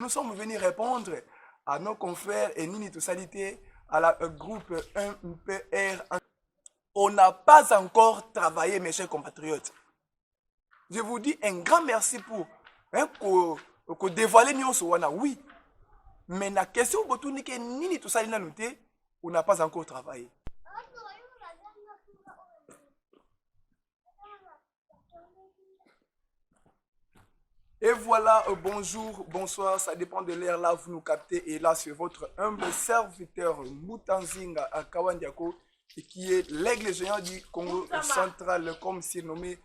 Nous sommes venus répondre à nos confrères et Nini Tousalité, à la groupe 1PR. On n'a pas encore travaillé, mes chers compatriotes. Je vous dis un grand merci pour dévoiler Nyonsowana, oui. Mais la question que Nini Tousalité, on n'a pas encore travaillé. Et voilà, bonjour, bonsoir, ça dépend de l'heure là, vous nous captez. Et là, c'est votre humble serviteur Moutanzinga à Kawandiako, qui est l'aigle géant du Congo central, comme surnommé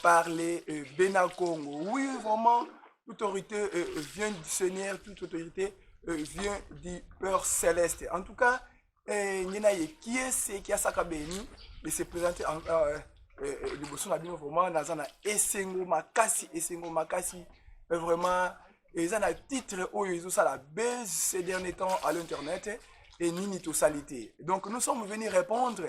par les Benakongo. Oui, vraiment, toute autorité vient du Seigneur, toute autorité vient du Père Céleste. En tout cas, qui est qui a Sakabeni, il s'est présenté en. Liboso na bino vraiment naza na esengo makasi vraiment eza na titre oyo ezosala buzz ces derniers temps à l'internet et Nini Tousalité. Donc nous sommes venus répondre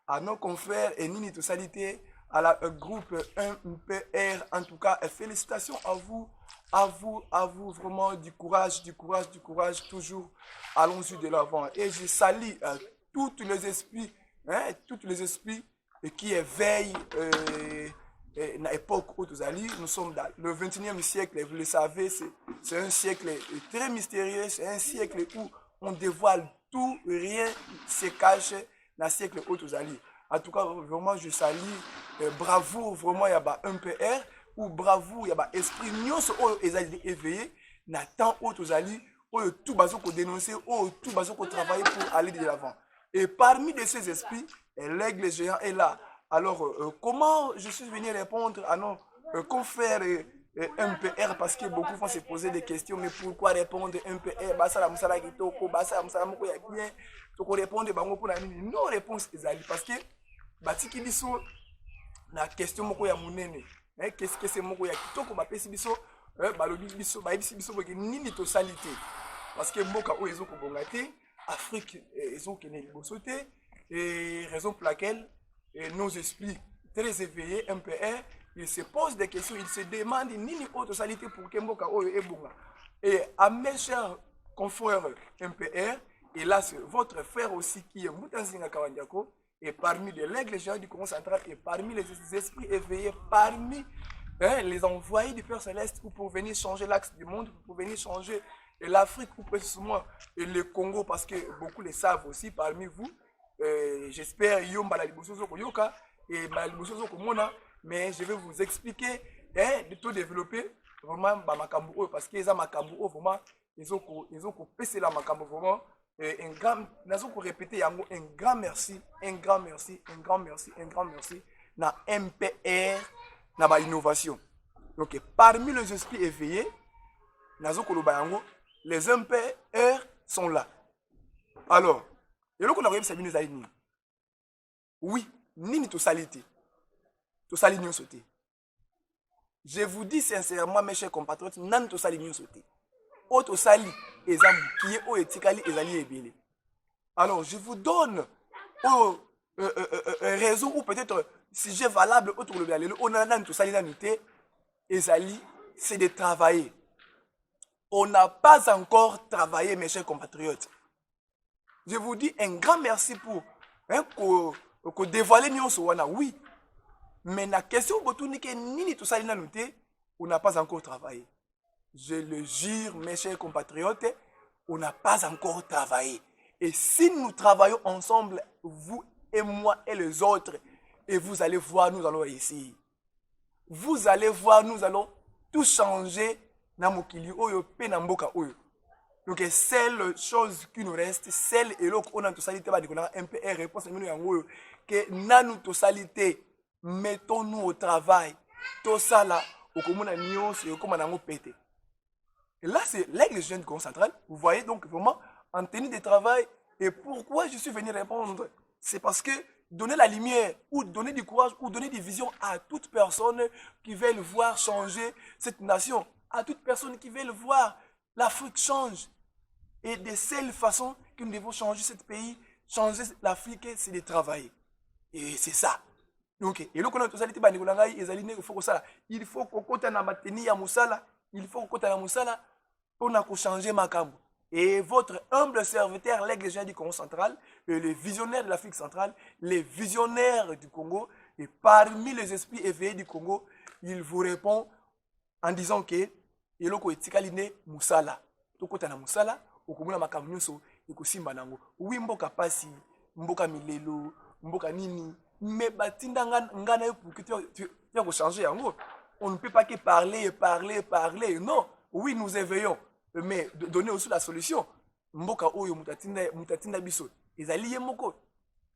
à nos confrères et Nini Tousalité, à la groupe 1PR. En tout cas, félicitations à vous vraiment du courage, toujours allons-y de l'avant. Et je salue tous les esprits, et qui éveille à l'époque où nous sommes dans le 21e siècle, vous le savez, c'est un siècle très mystérieux, c'est un siècle où on dévoile tout, rien se cache dans le siècle où nous allons. En tout cas, vraiment, je salue, bravo, vraiment, il y a un PR, ou bravo, il y a esprit, nous sommes éveillés, dans le temps où nous allons, où tout bazo qu'on dénoncer, où tout bazo qu'on travaille pour aller de l'avant. Et parmi de ces esprits, l'aigle géant est là. Alors, comment je suis venu répondre à nos confrères MPR, parce que beaucoup vont se poser des questions, mais pourquoi répondre MPR? Non, réponse est parce que batiki biso na question moko ya munene. Qu'est-ce que c'est moko ya kitoko bapesi biso balobi biso bayebisi biso boke nini tosalité. Parce que mboka oyo ezokobonga te, Afrique ezokende liboso te, et raison pour laquelle nos esprits très éveillés, MPR, ils se posent des questions, ils se demandent nini autre salité pour que mboka oyo ebonga. Et à mes chers confrères MPR, et là c'est votre frère aussi qui est Moutanzinga Kawandiako, et parmi l'aigle géant du Congo central, et parmi les esprits éveillés, parmi les envoyés du Père Céleste pour venir changer l'axe du monde, pour venir changer l'Afrique, ou précisément le Congo, parce que beaucoup le savent aussi parmi vous. J'espère mais je vais vous expliquer de tout développer vraiment parce que ça makambo vraiment ils ont passé la makambo vraiment un grand répéter un grand merci na MPR na ba innovation. Donc parmi les esprits éveillés les MPR sont là. Alors oui, nini tosalité. Tosali nyon sauté. Je vous dis sincèrement, mes chers compatriotes, nan tosali nyon sauté. O tosali ezam qui est o etikali ezali ebele. Alors, je vous donne raison ou peut-être sujet valable autour de l'alelo. On a nan tosali nanité ezali, c'est de travailler. On n'a pas encore travaillé, mes chers compatriotes. Je vous dis un grand merci pour dévoiler Nyonsowana, oui. Mais la question que nini tout ça on n'a pas encore travaillé. Je le jure, mes chers compatriotes, on n'a pas encore travaillé. Et si nous travaillons ensemble, vous et moi et les autres, et vous allez voir, nous allons réussir. Vous allez voir, nous allons tout changer dans mokili oyo pe na mboka oyo. Donc seule chose qui nous reste, celle et l'autre on a tout salité ba dikola MPR réponse mino yango que nanu to salité, mettons-nous au travail. Tout ça là, okomona nyonso yokoma nango pété. Et là c'est l'aigle géant du Congo central. Vous voyez donc vraiment en tenue de travail. Et pourquoi je suis venu répondre? C'est parce que donner la lumière ou donner du courage ou donner des visions à toute personne qui veulent voir changer cette nation, à toute personne qui veut voir l'Afrique change. Et de seule façon que nous devons changer ce pays, changer l'Afrique, c'est de travailler. Et c'est ça. Donc, et là, quand on a tout ça, il faut qu'on compte na mateni ya musala, il faut qu'on compte na musala pour changer ma cambo. Et votre humble serviteur, l'aigle géant du Congo central, les visionnaires de l'Afrique centrale, les visionnaires du Congo, et parmi les esprits éveillés du Congo, il vous répond en disant que eloko etikaline musala. Tokota na musala, okomuna makambo nyonso ekosimba nango. Oui mboka pasi, mboka milelo, mboka nini, mais batinda ngana yo pour que tu vas changer yango. On ne peut pas que parler. Non, oui nous éveillons, mais donner aussi la solution. Mboka oyo mutatinda biso. Ezali yemoko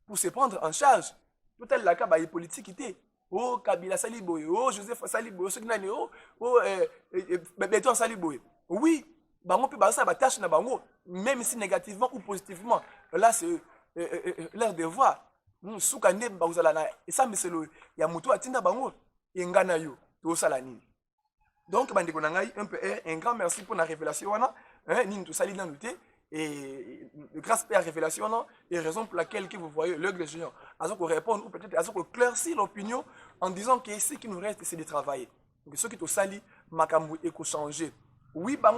pour se prendre en charge. Tout est là ka politique ité. Oh Kabila Saliboye, oh Joseph Saliboye, Béton Saliboye. Oui, bango peut baser sa tâche na bango, même si négativement ou positivement. Là c'est leur devoir. Nous soukande bazala na et ça mais c'est le ya muto atinda bango engana yo to sala nini. Donc bandeko na ngai un grand merci pour la révélation wana, nini to sali na nuté. Et grâce à la révélation, non, et raison pour laquelle que vous voyez l'aigle géant, à ce qu'on répond ou peut-être à ce qu'on éclaircit l'opinion en disant que ce qui nous reste, c'est de travailler. Donc ceux qui te salient, makamou et changer. Oui, bah,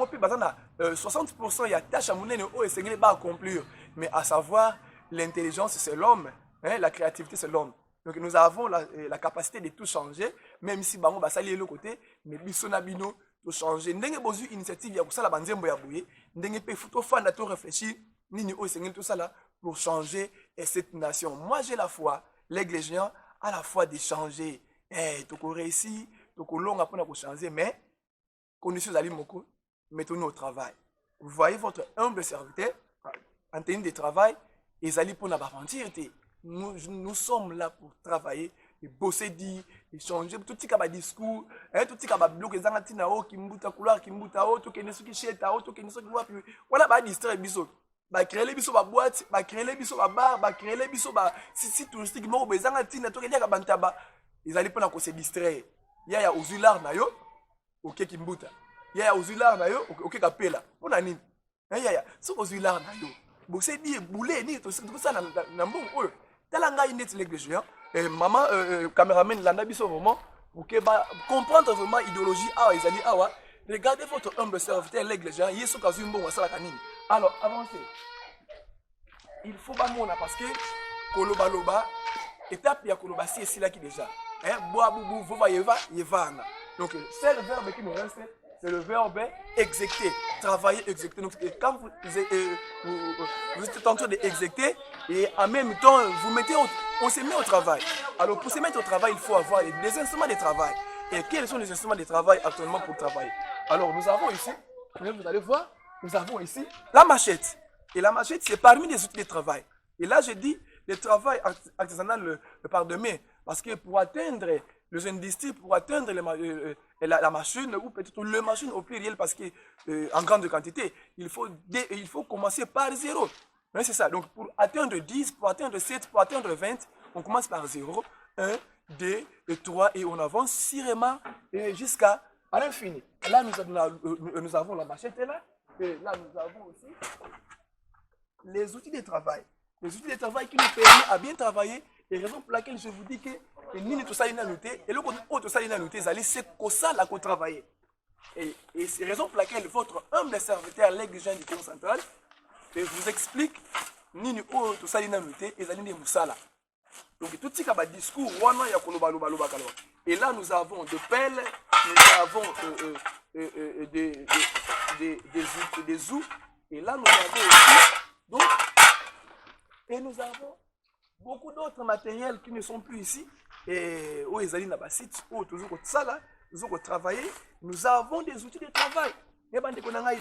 60% il y a tâche à mon et c'est qu'il va accomplir. Mais à savoir, l'intelligence, c'est l'homme, la créativité, c'est l'homme. Donc nous avons la capacité de tout changer, même si bah, on va salir l'autre côté, mais bisonabino, tout changer. Ndenge bozu initiative ya kusala banzembo ya bouye, ndenge pe futo fanda to réfléchir, nini o sengel tout ça là pour changer cette nation. Moi j'ai la foi, l'aigle géant a la foi de changer. Toko réussi, toko long après pour changer, mais conditions ali moko, mettons-nous au travail. Vous voyez votre humble serviteur en tenue de travail, et ali pour n'aventure. Nous sommes là pour travailler. Et bosser dit, et changer tout ce qui a discours, tout ce qui a bloqué les angatinao, qui mbuta couloir, qui mbuta auto, qui ne sont qui chète auto, qui ne sont qui voient plus. Voilà, bah distraire biso, bah créer les biso, bah boîte, bah créer les biso, bah bar, bah créer les biso, bah si touristique, moi les angatina, tout qui a bantaba, ils allaient pas se distraire. Il y a ozular na yo, ok qui mbuta, il y a ozular na yo, ok kapela, on a ni, il y a ce ozular na yo, bosser dit bouler ni tout ça na bon eux, talanga inet l'aigle géant. Maman, caméraman, l'anda biso vraiment, pour que comprendre vraiment l'idéologie, regardez votre humble serviteur, l'aigle géant, il y a ce cas où bon, ça la canine. Alors, avancez. Il faut pas mon parce que Koloba Loba, étape ya Koloba si et si là qui déjà. Bois boubou, vova yeva. Donc, c'est le verbe qui nous reste, c'est le verbe exécuter, travailler, exécuter. Donc, quand vous êtes en train d'exécuter, et en même temps, on se met au travail. Alors, pour se mettre au travail, il faut avoir des instruments de travail. Et quels sont les instruments de travail actuellement pour travailler? Alors, nous avons ici, vous allez voir, nous avons ici la machette. Et la machette, c'est parmi les outils de travail. Et là, je dis le travail artisanal par demain. Parce que pour atteindre les industries, pour atteindre la machine, ou peut-être le machine au pluriel, parce qu'en grande quantité, il faut commencer par zéro. C'est ça. Donc, pour atteindre 10, pour atteindre 7, pour atteindre 20, on commence par 0, 1, 2, 3, et on avance sûrement jusqu'à l'infini. Là, nous avons la machette là, et là, nous avons aussi les outils de travail. Les outils de travail qui nous permettent à bien travailler, et raison pour laquelle je vous dis que ni tout ça est noté, et le côté tout ça est noté, c'est que ça là qu'on travaille. Et c'est raison pour laquelle votre humble serviteur, l'aigle géant du Congo central, vous explique nini o to sali na noté et zali musala. Donc tout ce qui a discours wana ya koloba loba loba kaloba. Et là nous avons de pelles, nous avons des outils, et là nous avons aussi donc et nous avons beaucoup d'autres matériels qui ne sont plus ici et où ils allaient na ba site où toujours au sala, toujours travailler, nous avons des outils de travail.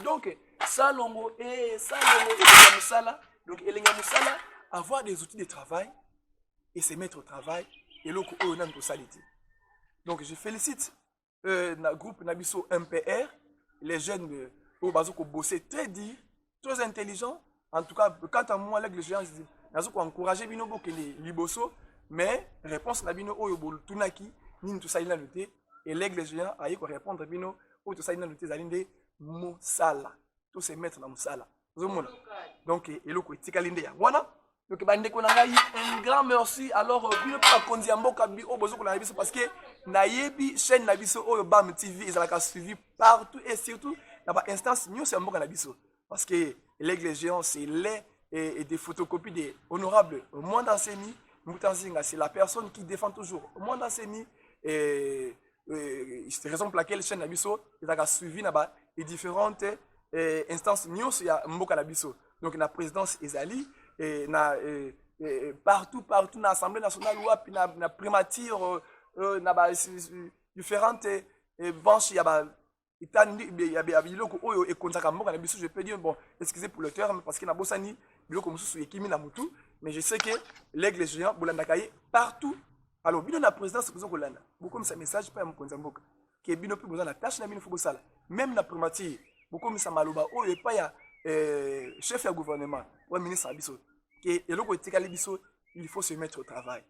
Donc, salongo et musala. Donc, avoir des outils de travail et se mettre au travail et l'autre donc, je félicite le groupe Nabiso MPR, les jeunes au Bazoko bossé très dur, très intelligents. En tout cas, quant à moi, les gens ont encouragé Binobo que les liboso, mais réponse Nabino Oyobol Tunaki, Nin tout ça il a noté, et l'aigle géant a eu répondre à Bino, tout ça il a noté, Zalinde. Moussala, tous ces maîtres dans Moussala. Donc, et le côté calendrier. Voilà. Donc, un grand merci. Alors, bien pas Kondiambo Kabi au besoin qu'on a parce que Nayebi chaîne Nabiso au Bam TV, ils ont suivi partout et surtout Dans l'instance, nous sommes en biso. Parce que l'aigle géant, c'est les des photocopies des honorables Mwanda Nsemi Mutanzinga. C'est la personne qui défend toujours Mwanda Nsemi. C'est la raison pour laquelle chaîne Nabiso a suivi les différentes instances nous il y a Mboka Nabiso. Donc la présidence Ezali partout dans l'Assemblée nationale ou na primature na différentes branches il y a je peux dire, bon, excusez pour le terme, parce qu'il y a Bossani, mais je sais que l'aigle géant, partout. Alors, bien la présidence, beaucoup comme ça message, pas un mot, qui est bien plus besoin de la tâche, même la primature, beaucoup comme ça maloba, oh, et pas ya chef de gouvernement, ou ministre Abisso, qui est le il faut se mettre au travail.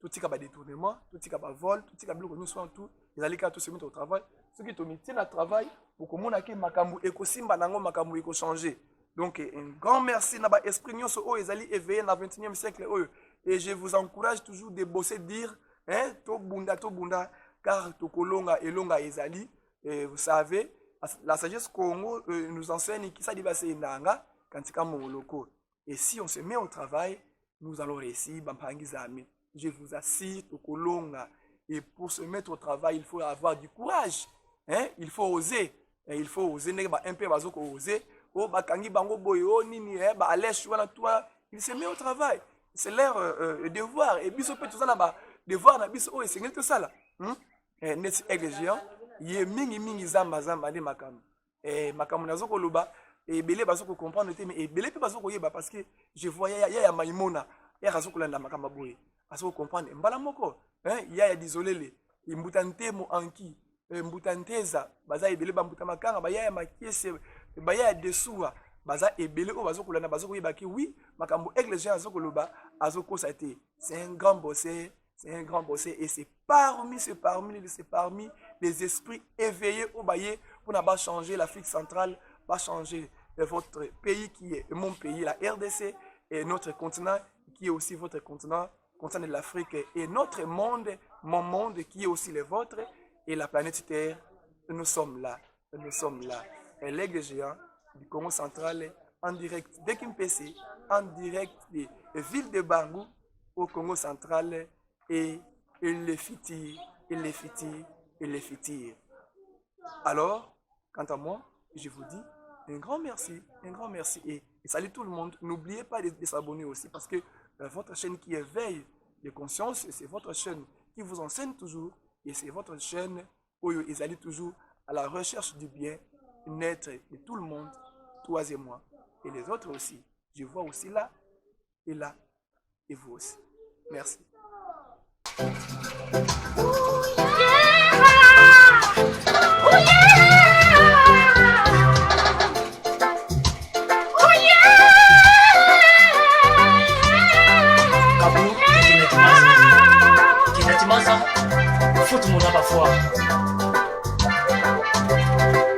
Tout ce qui a détournement, tout ce qui a vol, tout ce qui a bloqué, nous sommes tout, les alliés qui se mettre au travail. Ceux qui ont au travail, pour que mon aké makambu ekosimba nango makambu eko changer. Donc un grand merci na ba esprit nyonso o ezali éveillé na 21e siècle et je vous encourage toujours de bosser dire hein to bunda car to kolonga elonga ezali et vous savez la sagesse Congo nous enseigne qui ça dit basé ndanga kantika moloko et si on se met au travail nous allons réussir bampangizami. Je vous assure to kolonga et pour se mettre au travail il faut avoir du courage. Hein? Il faut oser. Il faut oser. Un peu oser. Oh, bakangi bango boyo nini ba allèche wana toi. Il se met au travail. C'est leur devoir. Et biso peut tout ça là devoir na biso oh c'est tout ça là. Net aigle géant. Yé mingi zamba de makam. Makam nazo ko loba et belé bazo ko comprendre mais et belé pe bazo ko yeba parce que je voyais ya maimona. Ya razo ko landa makamba boye. Bazo ko comprendre mbala moko. Hein? Ya désolé les. Imbutante mo anki. Mbutanteza baza ebele bambuta makanga baya ya makiese baya ya desuwa baza ebele o bazo kolana bazo koyeba ki oui makambo aigle géant azo koloba azo kosa te c'est un grand bossé et c'est parmi les esprits éveillés au baye pour n'a pas changer l'Afrique centrale va changer votre pays qui est mon pays la RDC et notre continent qui est aussi votre continent de l'Afrique et notre monde mon monde qui est aussi le vôtre. Et la planète Terre, nous sommes là. Et l'aigle géant du Congo central, en direct de Kimpese, en direct des villes de Bangou au Congo central, et il les fitire. Alors, quant à moi, je vous dis un grand merci. Et salut tout le monde. N'oubliez pas de s'abonner aussi, parce que votre chaîne qui éveille les consciences, c'est votre chaîne qui vous enseigne toujours. Et c'est votre chaîne où ils allaient toujours à la recherche du bien-être de tout le monde, toi et moi, et les autres aussi. Je vois aussi là, et vous aussi. Merci.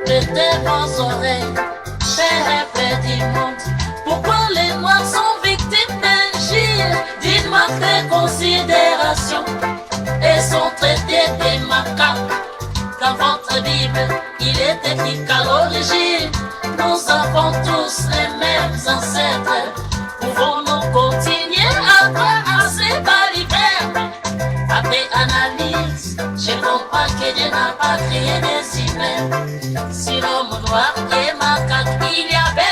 De tes bonnes oreilles, peuple du monde, pourquoi les Noirs sont victimes d'injures, d'une manque de considération et sont traités des macaques. Dans votre Bible, il est écrit qu'à l'origine, nous avons tous les mêmes ancêtres. Pouvons-nous continuer à croire à ces balivernes? Après analyse, je comprends que Dieu n'a pas créé des humains. Si l'homme noir est macaque, il y avait